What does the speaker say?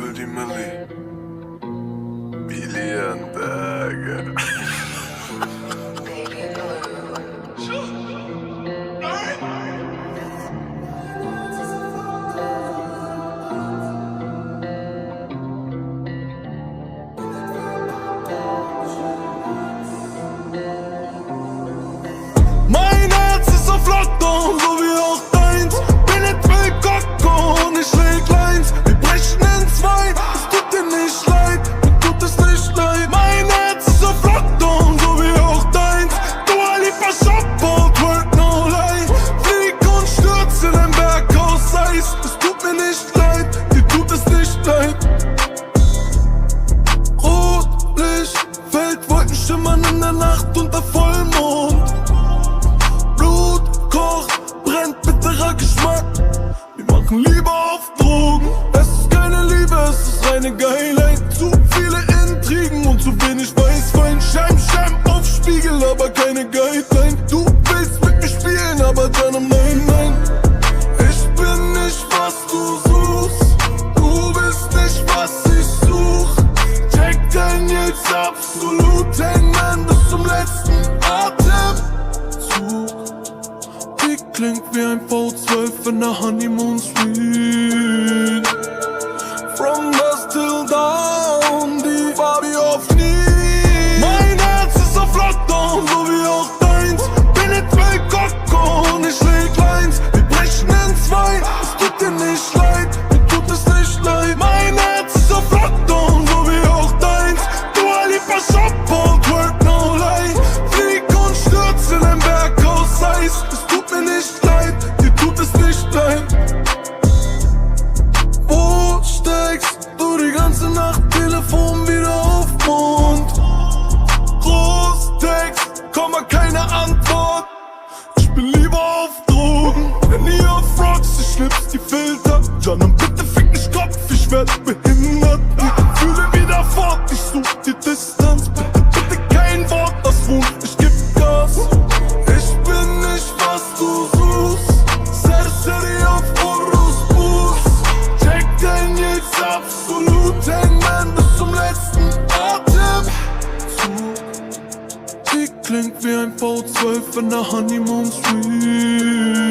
Milli Milli Billion Berger. Mein Herz ist auf Lockdown, so wie auch deins. Bin nicht will Kokko und ich leg Lines. Wir brechen in zwei, es tut dir nicht leid, mir tut es nicht leid. Mein Herz ist auf Lockdown, so wie auch deins. Dua Lipa Shop, twerk no lie. Flieg und stürz in ein Berg aus Eis. Es tut mir nicht leid, dir tut es nicht leid. Rotlicht, Feldwolken schimmern in der Nacht unter Vollmond. Blut kocht, brennt bitterer Geschmack. Wir machen Liebe auf Drogen. Es ist keine Liebe, es ist reine Geilheit. Zu viele Intrigen und zu wenig Weißwein. Scheim auf Spiegel, aber keine Guideline. Du willst mit mir spielen, aber dann nein. Ich bin nicht, was du suchst. Du bist nicht, was ich such. Check dein jetzt absolut. Hängen bis zum letzten Atemzug. Die klingt wie ein V12 in der Honeymoon Suite. From dusk till dawn, die Barbie auf nie. Mein Herz ist auf Lockdown, so wie auch deins. Bin nicht will Kokko und ich leg Lines. Wir brechen in zwei, es tut dir nicht leid, mir tut es nicht leid. Mein Herz ist auf Lockdown, so wie auch deins. Dua Lipa Shop, twerk no lie. Flieg und stürz in ein Berg aus Eis. Es tut mir nicht leid, dir tut es nicht leid. Wo steckst du die ganze Nacht? Telefon wieder auf Mund. Großtext, Komma, keine Antwort. Ich bin lieber auf Drogen, denn nie auf Rocks. Ich schlips die Filter. John, bitte fick nicht Kopf, ich werd behindert. Die Gefühle wieder fort, ich such die Distanz. Bitte kein Wort, das Wohn, ich geb Gas. Ich bin nicht, was du suchst. Serseri auf Urus Bus. Check dein jetzt absolut. Hängen bis zum letzten Atemzug. Die klingt wie ein V12 in der Honeymoon Suite.